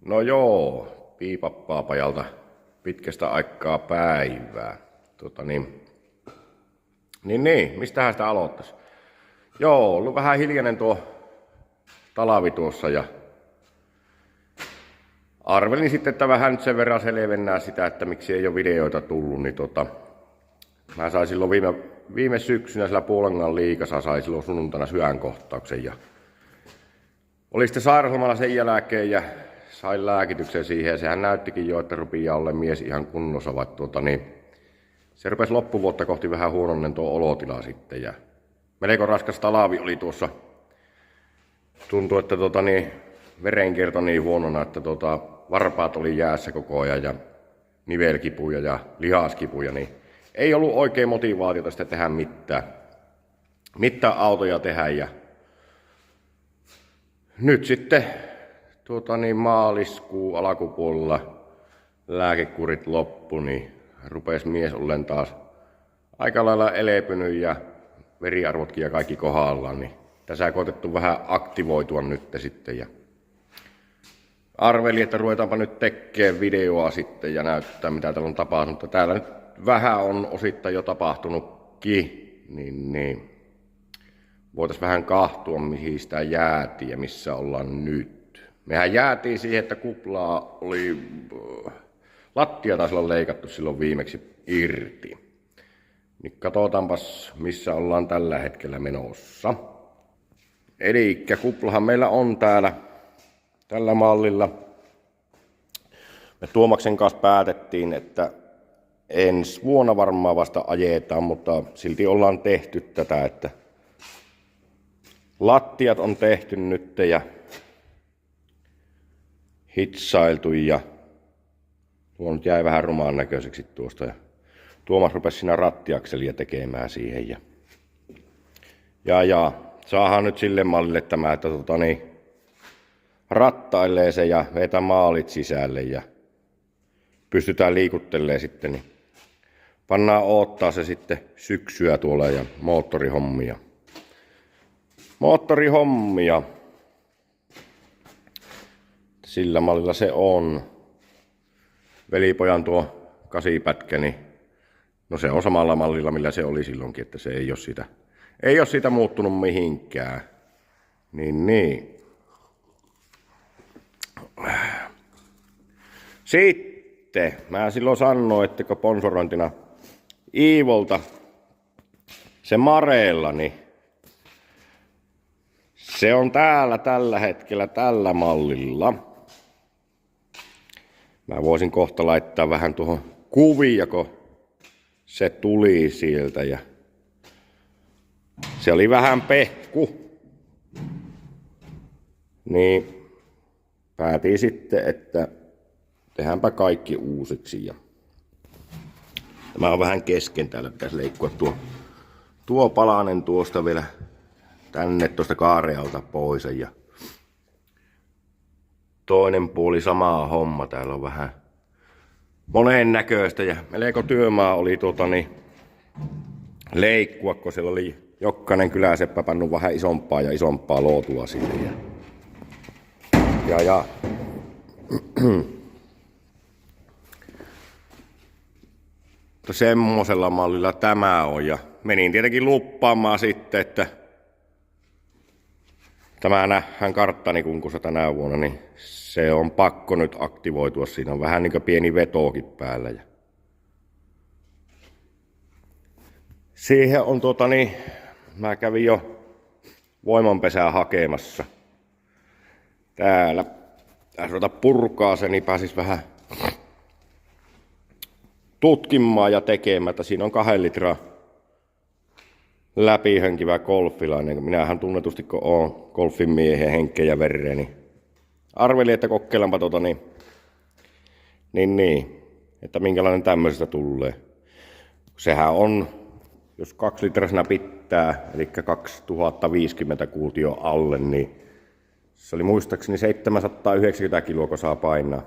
No joo, piipappaapajalta pitkästä aikaa päivää. Mistähän sitä aloittaisi? Joo, ollut vähän hiljainen tuo talvi tuossa ja arvelin sitten, että vähän nyt sen verran selvennää sitä, että miksi ei ole videoita tullut, niin mä sain silloin viime syksynä sillä Puolangan liigassa, sain silloin sunnuntaina sydänkohtauksen ja oli sitten sairauslomalla sen jälkeen ja sain lääkityksen siihen ja sehän näyttikin jo, että rupeaa olemaan mies ihan kunnossa, vaikka se rupesi loppuvuotta kohti vähän huononnen tuo olotila sitten ja melko raskas talvi oli tuossa. Tuntui, että verenkierto niin huonona, että varpaat oli jäässä koko ajan ja nivelkipuja ja lihaskipuja, niin ei ollut oikein motivaatiota sitä tehdä mitään autoja tehdä ja nyt sitten maaliskuun alkupuolella lääkekurit loppu, niin rupesi mies ollen taas aika lailla elepynyt ja veriarvotkin ja kaikki kohdallaan, niin tässä koetettu vähän aktivoitua nyt sitten ja arvelin, että ruvetaanpa nyt tekemään videoa sitten ja näyttää mitä täällä on tapahtunut. Täällä nyt vähän on osittain jo tapahtunutkin, niin voitaisiin vähän kahtua mihin sitä jäätiin ja missä ollaan nyt. Mehän jäätiin siihen, että kuplaa oli, lattia taisi olla leikattu silloin viimeksi irti. Niin katsotaanpas missä ollaan tällä hetkellä menossa. Elikkä kuplahan meillä on täällä tällä mallilla. Me Tuomaksen kanssa päätettiin, että ensi vuonna varmaan vasta ajetaan, mutta silti ollaan tehty tätä, että lattiat on tehty nyt ja hitsailtu ja tuo nyt jäi vähän rumaan näköiseksi tuosta ja Tuomas rupesi siinä rattiakselia tekemään siihen ja saadaan nyt sille mallille tämä, että rattailee se ja vetää maalit sisälle ja pystytään liikuttelemaan sitten, niin pannaan odottaa se sitten syksyä tuolla ja moottorihommia. Sillä mallilla se on. Velipojan tuo kasipätkä, niin no se on samalla mallilla millä se oli silloinkin, että se ei ole siitä muuttunut mihinkään. Niin. Sitten mä silloin sanoin, että kun sponsorointina Iivolta se Marella, niin se on täällä tällä hetkellä tällä mallilla. Mä voisin kohta laittaa vähän tuohon kuvia, kun se tuli sieltä ja se oli vähän pehku. Niin päätin sitten, että tehdäänpä kaikki uusiksi ja tämä on vähän kesken, täällä pitäisi leikkua tuo palanen tuosta vielä tänne tuosta kaarealta pois ja toinen puoli sama homma, täällä on vähän monen näköistä ja melko työmaa oli leikkua, kun siellä oli jokainen kyläseppä pannut vähän isompaa ja isompaa lootua sinne ja semmosella mallilla tämä on ja menin tietenkin luppaamaan sitten, että tämä nähdään karttanikunkussa tänä vuonna, niin se on pakko nyt aktivoitua. Siinä on vähän niin kuin pieni vetokin päällä. Ja siihen on mä kävin jo voimanpesää hakemassa. Täällä ruveta purkaa se, niin pääsis vähän tutkimaan ja tekemään, että siinä on 2 litraa läpihönkivä golfilainen. Minähän tunnetusti, kun olen golfin miehen henkeä ja verreä, niin arvelin, että kokeilenpa että minkälainen tämmöisestä tulee. Sehän on, jos 2 litrasena pitää, eli 2050 kuutio alle, niin se oli muistaakseni 790 kiloa, kun saa painaa.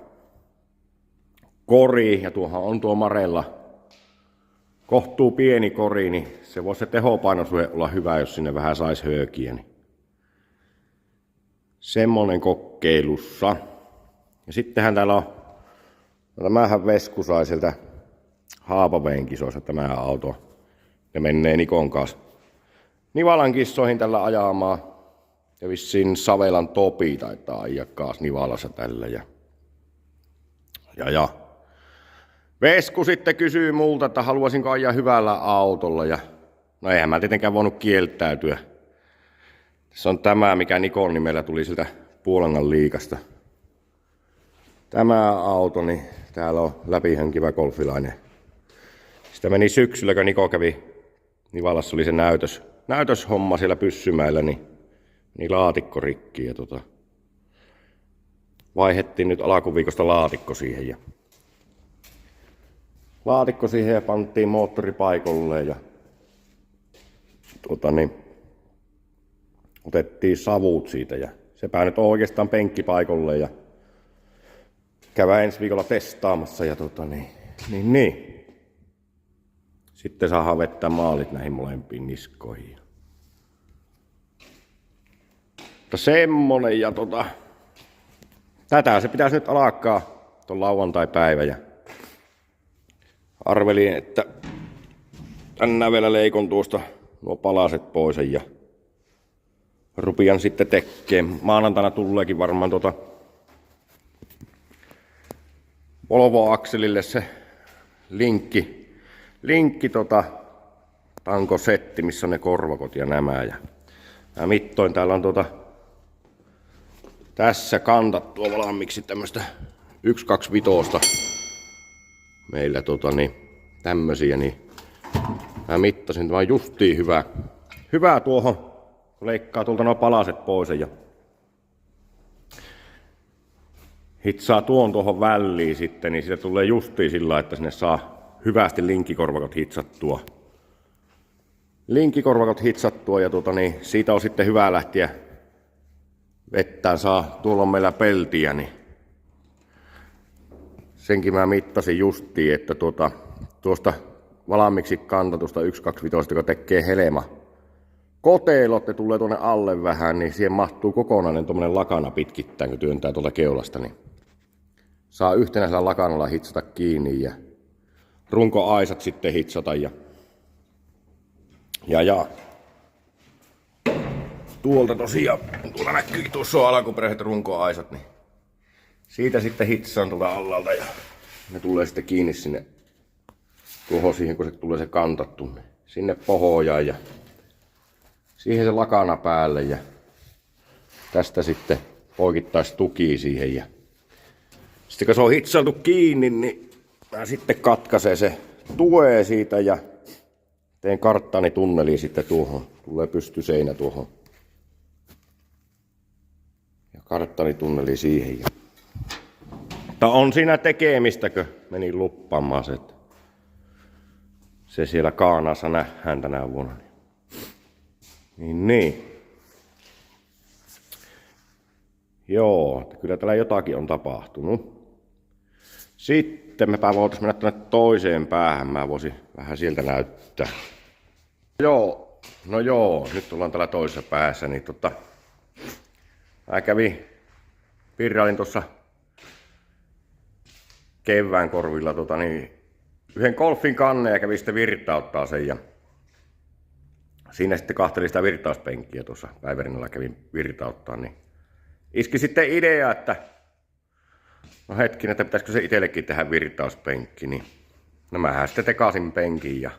Kori, ja tuohan on tuo Marella kohtuu pieni kori, niin se voisi se tehopainosuhde olla hyvä, jos sinne vähän saisi höökiä. Niin semmonen kokeilussa. Ja sittenhän täällä on, tämähän Vesku sai sieltä Haapaveen kisoissa tämä auto. Ne menee Nikon kanssa Nivalan kissoihin tällä ajamaan. Ja vissiin Savelan Topi taitaa ajaa kaas Nivalassa tällä. Ja Vesku sitten kysyy multa, että haluaisinko ajaa hyvällä autolla. Ja no eihän mä tietenkään voinut kieltäytyä. Tässä on tämä, mikä Nikon nimellä tuli siltä Puolangan liikasta. Tämä auto, niin täällä on läpihänkivä golfilainen. Sitä meni syksyllä, kun Niko kävi Nivalassa, oli se näytöshomma siellä Pyssymäellä, niin laatikko rikki. Ja vaihdettiin nyt alkuviikosta laatikko siihen. Ja laatikko siihen ja pantiin moottori paikalleen ja otettiin savut siitä ja sepä nyt on oikeastaan penkki paikalleen ja käydään ensi viikolla testaamassa ja niin. Sitten saadaan vettää maalit näihin molempiin niskoihin. Mutta semmonen ja tätä se pitäisi nyt alkaa tuon lauantai-päivä ja arvelin, että tänään vielä leikon tuosta nuo palaset pois ja rupian sitten tekemään. Maanantaina tuleekin varmaan Volvo-akselille se linkki tankosetti, missä on ne korvakot ja nämä. Ja mä mittoin, täällä on tässä kantattua valmiiksi tämmöstä 125 meillä tämmösiä, niin mä mittasin, tämä on justiin hyvä tuohon, kun leikkaa tuolta nuo palaset pois ja hitsaa tuohon väliin sitten, niin siitä tulee justiin sillä, että sinne saa hyvästi linkkikorvakot hitsattua. Ja siitä on sitten hyvä lähteä vettään tuolla on meillä peltiä, niin senkin mä mittasin justiin, että tuosta valmiiksi kantatusta 125, joka tekee helma koteelot ja tulee tuonne alle vähän, niin siihen mahtuu kokonainen tuommoinen lakana pitkittäin, kun työntää tuolta keulasta, niin saa yhtenäisellä lakanalla hitsata kiinni ja runkoaisat sitten hitsata ja tuolta tosiaan, tuolla näkyy tuossa on alkuperäiset runkoaisat, niin siitä sitten hitsaan tuolta allalta ja ne tulee sitten kiinni sinne tuohon siihen, kun se tulee se kantattu, niin sinne pohjaan ja siihen se lakana päälle ja tästä sitten poikittais tuki siihen ja sitten kun se on hitsailtu kiinni, niin mä sitten katkaisen se tue siitä ja teen karttaanitunneliin sitten tuohon. Tulee pystyseinä tuohon. Ja karttaanitunneli siihen. Mutta on siinä tekemistä, kun menin luppaamaan se. Se siellä Kaanaassa nähdään tänä vuonna. Niin. Joo, kyllä täällä jotakin on tapahtunut. Sitten mepä voitais mennä tänne toiseen päähän. Mä voisin vähän sieltä näyttää. No joo, nyt ollaan täällä toisessa päässä. Niin mä virrailin tuossa kevään korvilla yhden golfin kannen ja kävin sitten virtauttaa sen. Ja siinä sitten kahtelin sitä virtauspenkkiä tuossa päivärinnalla kävin virtauttaa. Niin iski sitten idea, että no hetkinen, että pitäisikö se itsellekin tehdä virtauspenkki. Niin no mähän sitten tekasin penkin ja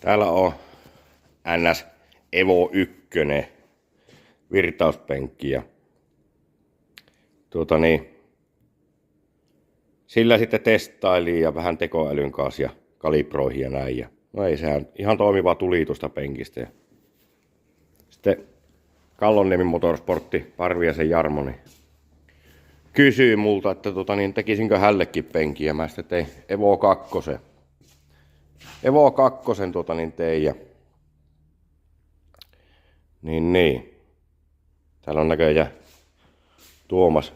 täällä on NS Evo 1 virtauspenkki ja sillä sitten testailin ja vähän tekoälyn kanssa ja kalibroihin ja näin. Ja no ei, sehän ihan toimiva tuli tuosta penkistä. Ja sitten Kallonniemen Motorsportti, Parviaisen Jarmo, niin kysyi multa, että tekisinkö hällekin penkiä. Ja mä sitten tein Evo 2. Evo 2 tein ja niin. Täällä on näköjään Tuomas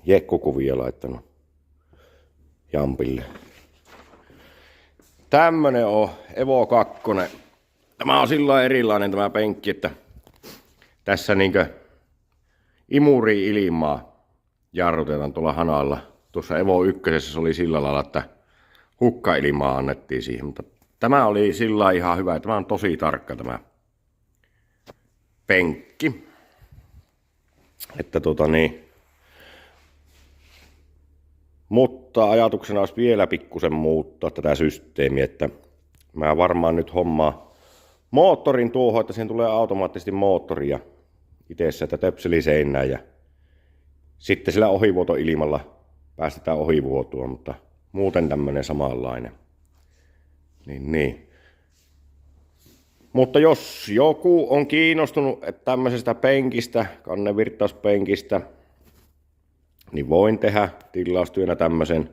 jekkukuvia laittanut Jampille. Tämmönen on Evo 2. Tämä on sillä erilainen tämä penkki, että tässä imuri ilmaa jarrutetaan tuolla hanalla. Tuossa Evo 1 se oli sillä lailla, että hukkailmaa annettiin siihen, mutta tämä oli sillä ihan hyvä. Tämä on tosi tarkka tämä penkki. Että mutta ajatuksena olisi vielä pikkusen muuttaa tätä systeemiä, että mä varmaan nyt hommaan moottorin tuohon, että siihen tulee automaattisesti moottoria itse, että töpseli seinään ja sitten sillä ohivuotoilmalla päästetään ohivuotoa, mutta muuten tämmönen samanlainen. Niin. Mutta jos joku on kiinnostunut tämmöisestä penkistä, kannevirtauspenkistä, niin voin tehdä tilaustyönä tämmöisen.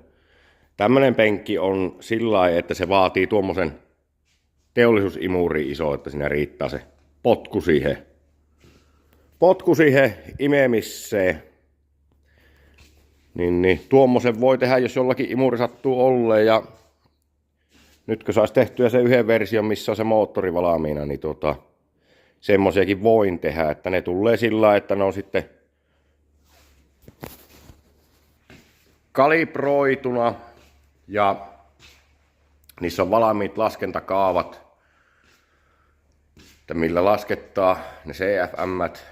Tämmönen penkki on sillä lailla, että se vaatii tuommoisen teollisuusimuri iso, että siinä riittää se potku siihen imemiseen. Niin, tuommoisen voi tehdä, jos jollakin imuri sattuu olleen. Ja nyt kun saisi tehtyä se yhden version, missä on se moottori valmiina, niin semmosiakin voin tehdä, että ne tulee sillä lailla, että ne on sitten kalibroituna ja niissä on valmiit laskentakaavat, että millä laskettaa ne CFM:t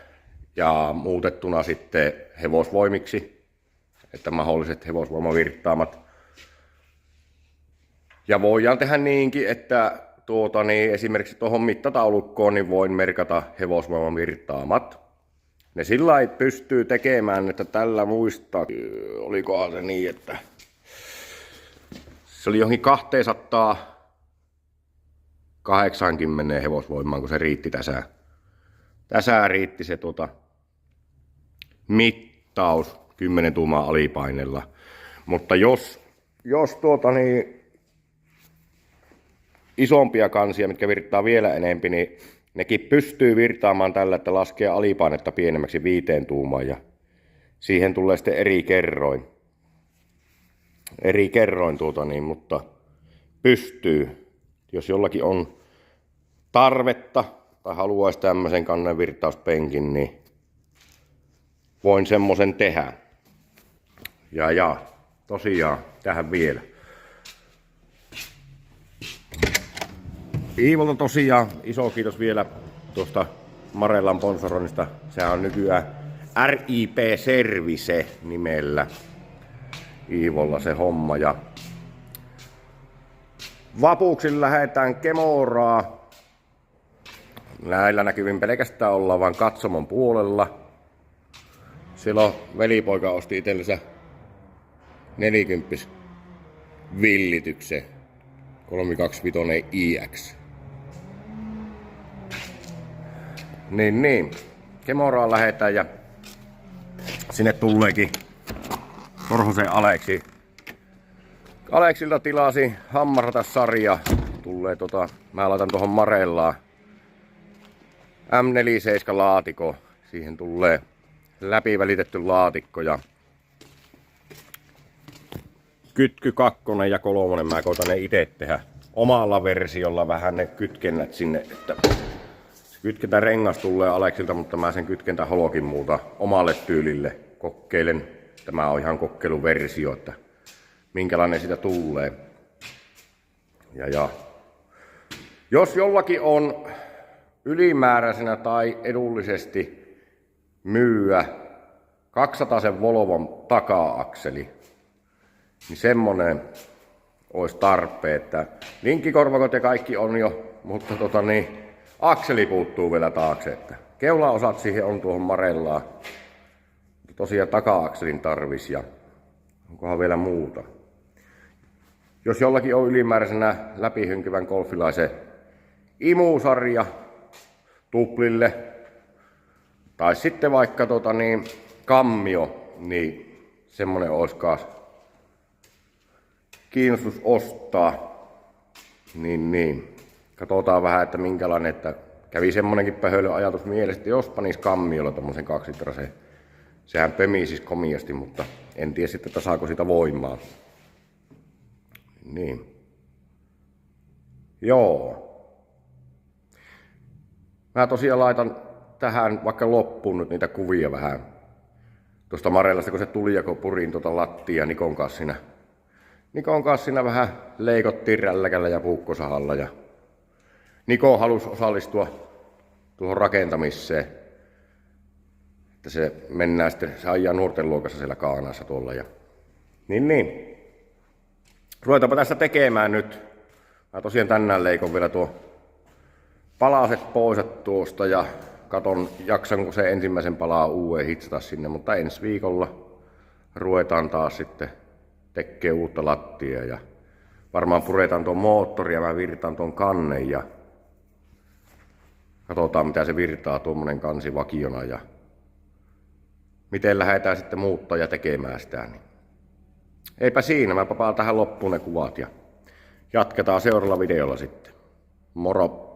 ja muutettuna sitten hevosvoimiksi, että mahdolliset hevosvoimavirttaamat. Ja voidaan tehdä niinkin, että esimerkiksi tuohon mittataulukkoon niin voin merkata hevosvoimavirttaamat. Ne sillä lailla pystyy tekemään, että tällä muistaa, olikohan se niin, että se oli johonkin 280 hevosvoimaan, kun se riitti tässä. Tässä riitti se mittaus 10 tuumaa alipaineella. Mutta jos isompia kansia, mitkä virtaa vielä enempi, niin nekin pystyy virtaamaan tällä, että laskee alipainetta pienemmäksi 5 tuumaan ja siihen tulee sitten eri kerroin. Mutta pystyy. Jos jollakin on tarvetta tai haluaisi tämmöisen kannenvirtauspenkin, niin voin semmoisen tehdä. Ja tosiaan tähän vielä. Iivolta tosiaan iso kiitos vielä tuosta Marellan sponsoroinnista. Sehän on nykyään RIP Service nimellä Iivolla se homma. Ja vapuuksilla lähdetään Kemoraa. Näillä näkyvin pelkästään ollaan vain katsomon puolella. Silloin velipoika osti itsellensä 40 villityksen 325 iX. Niin. Kemoraan lähetään ja sinne tuleekin Korhosen Aleksi. Aleksilta tilasi hammasratas-sarja. Tulee mä laitan tuohon Marellaan M47 laatikko. Siihen tulee läpivälitetty laatikko ja kytky 2 ja 3. Mä koitan ne itse tehdä omalla versiolla vähän ne kytkennät sinne, että kytkentä rengas tulee Aleksilta, mutta mä sen kytkentä holokin muuta omalle tyylille. Kokeilen. Tämä on ihan kokeiluversio, että minkälainen sitä tulee. Ja jos jollakin on ylimääräisenä tai edullisesti myyä 200 Volvon taka-akseli, niin semmonen olisi tarpeen, että linkkikorvakot ja kaikki on jo, mutta akseli puuttuu vielä taakse, että keulaosat siihen on tuohon Marellaan. Tosiaan taka-akselin tarvis ja onkohan vielä muuta. Jos jollakin on ylimääräisenä läpihynkyvän golfilaisen imusarja tuplille tai sitten vaikka kammio, niin semmonen olisi kaas kiinnostus ostaa. Niin. Katsotaan vähän, että minkälainen, että kävi semmonenkin pöhöily ajatus mielessä, että jos panis kammiolla tommosen 2-litrasen. Sehän pömii siis komiasti, mutta en tiedä sitten, että saako sitä voimaa. Niin. Joo. Mä tosiaan laitan tähän vaikka loppuun nyt niitä kuvia vähän tuosta Marellasta, kun se tuli ja kun purin lattia Nikon kanssa siinä vähän leikottiin rälläkällä ja puukkosahalla. Ja Niko halusi osallistua tuohon rakentamiseen. Että se mennään sitten, se ajaa nuorten luokassa siellä Kaanassa tuolla. Ja niin. Ruvetaanpa tästä tekemään nyt. Mä tosiaan tänään leikon vielä tuo palaset pois tuosta ja katon jaksanko se ensimmäisen palaa uuden hitsata sinne, mutta ensi viikolla ruvetaan taas sitten tekee uutta lattia ja varmaan puretaan tuon moottori ja mä virtaan tuon kannen ja katsotaan mitä se virtaa tuommoinen kansi vakiona ja miten lähdetään sitten muuttaa ja tekemään sitä. Niin. Eipä siinä, mä papaan tähän loppuun ne kuvat ja jatketaan seuraavalla videolla sitten. Moro!